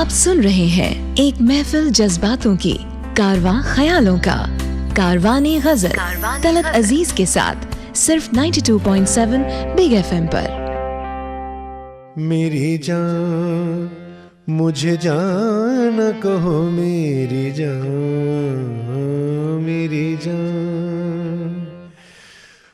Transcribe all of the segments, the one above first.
आप सुन रहे हैं एक महफिल जज्बातों की, कारवां ख्यालों का, कारवाने गजल तलत अजीज के साथ सिर्फ 92.7 बिग FM पर। मेरी जान मुझे जान कहो, मेरी जान, मेरी जान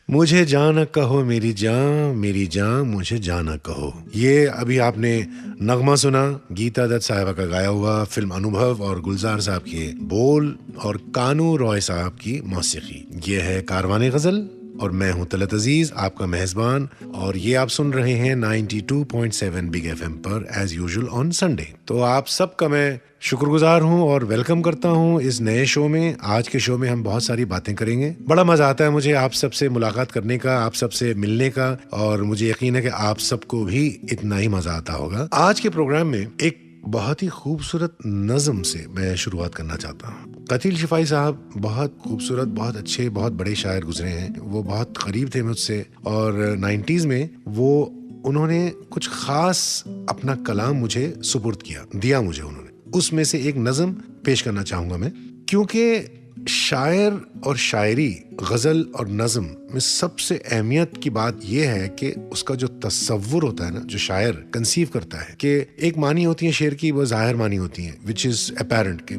मुझे जाना कहो, मेरी जान मुझे जाना कहो। ये अभी आपने नगमा सुना, गीता दत्त साहिबा का गाया हुआ, फिल्म अनुभव और गुलजार साहब के बोल और कानू रॉय साहब की मौसीकी। ये है कारवाने गजल और मैं हूं तलत अजीज, आपका मेहजबान, और ये आप सुन रहे हैं 92.7 बिग FM पर एज यूजुअल ऑन संडे। तो आप सबका मैं शुक्रगुजार हूं और वेलकम करता हूं इस नए शो में। आज के शो में हम बहुत सारी बातें करेंगे। बड़ा मजा आता है मुझे आप सबसे मुलाकात करने का, आप सबसे मिलने का, और मुझे यकीन है कि आप सबको भी इतना ही मजा आता होगा। आज के प्रोग्राम में एक बहुत ही खूबसूरत नज़म से मैं शुरुआत करना चाहता हूँ। कतील शिफाई साहब बहुत खूबसूरत, बहुत अच्छे, बहुत बड़े शायर गुजरे हैं। वो बहुत करीब थे मुझसे और 90s में उन्होंने कुछ खास अपना कलाम मुझे सुपुर्द दिया मुझे उन्होंने। उसमें से एक नज़म पेश करना चाहूंगा मैं, क्योंकि शायर और शायरी, गज़ल और नज़म में सबसे अहमियत की बात यह है कि उसका जो तसव्वुर होता है ना, जो शायर कंसीव करता है, कि एक मानी होती है शेर की, वो जाहिर मानी होती है, विच इज़ अपेरेंट, कि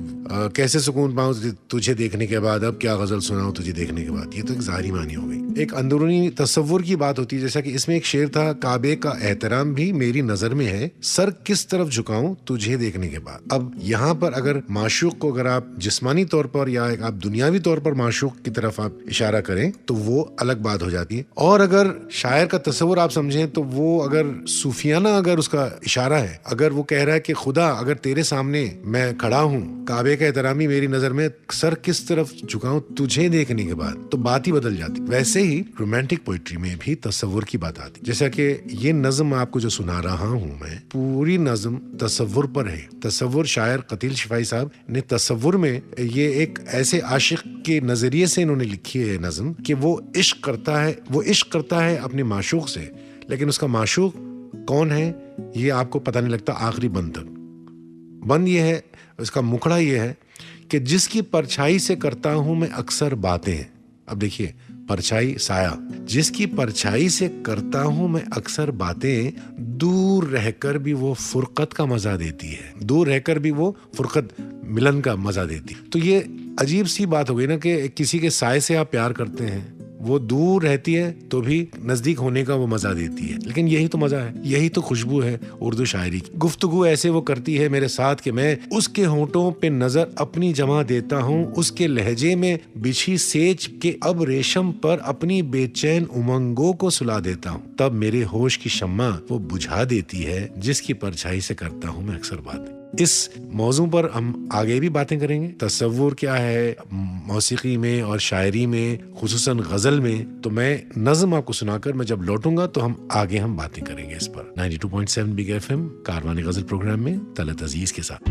कैसे सुकून पाऊं तुझे देखने के बाद, अब क्या गज़ल सुनाऊं तुझे देखने के बाद। ये तो एक ज़ाहिरी मानी हो गई। एक अंदरूनी तसव्वुर की बात होती है, जैसा कि इसमें एक शेर था, काबे का एहतराम भी मेरी नज़र में है, सर किस तरफ झुकाऊं तुझे देखने के बाद। अब यहाँ पर अगर माशूक को अगर आप जिस्मानी तौर पर या आप दुनियावी तौर पर माशूक की तरफ आप इशारा करें तो वो अलग बात हो जाती है, और अगर शायर का तस्वुर आप समझें तो वो अगर सूफियाना अगर उसका इशारा है, अगर वो कह रहा है कि खुदा अगर तेरे सामने मैं खड़ा हूँ, काबे का एहतरामी मेरी नजर में, सर किस तरफ झुकाऊं तुझे देखने के बाद, तो बात ही बदल जाती। वैसे ही रोमांटिक पोइट्री में भी तस्वुर की बात आती, जैसा कि ये नज़म आपको जो सुना रहा हूँ मैं, पूरी नज़म तस्वुर पर है। तस्वुर शायर कतील शिफाई साहब ने तस्वुर में ये एक ऐसे आशिक के नजरिए से इन्होंने लिखी है नज़म कि वो इश्क करता है अपने माशूक से, लेकिन उसका माशूक कौन है ये आपको पता नहीं लगता आखिरी बंद तक। बंद ये है, उसका मुखड़ा ये है कि जिसकी परछाई से करता हूं मैं अक्सर बातें। अब देखिए, परछाई, साया, जिसकी परछाई से करता हूं मैं अक्सर बातें, दूर रहकर भी वो फुरकत का मजा देती है, दूर रहकर भी वो फुरकत, मिलन का मजा देती। तो ये अजीब सी बात हो गई ना कि किसी के साए से आप प्यार करते हैं, वो दूर रहती है तो भी नजदीक होने का वो मजा देती है। लेकिन यही तो मजा है, यही तो खुशबू है उर्दू शायरी की। गुफ्तगू ऐसे वो करती है मेरे साथ कि मैं उसके होंठों पे नजर अपनी जमा देता हूँ, उसके लहजे में बिछी सेज के अब रेशम पर अपनी बेचैन उमंगों को सुला देता हूँ, तब मेरे होश की शम्मा वो बुझा देती है, जिसकी परछाई से करता हूँ मैं अक्सर बातें। इस मौजू पर हम आगे भी बातें करेंगे। तसव्वुर क्या है मौसीकी में और शायरी में, खुसूसन गजल में। तो मैं नज़म आपको सुनाकर मैं जब लौटूंगा तो हम बातें करेंगे इस पर। 92.7 बिग FM कारवाने गजल प्रोग्राम में तलत अजीज के साथ।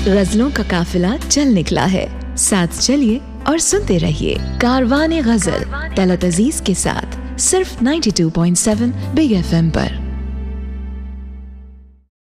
गजलों का काफिला चल निकला है, साथ चलिए और सुनते रहिए कारवाने गजल तलत अजीज के साथ सिर्फ 92.7 बिग FM पर।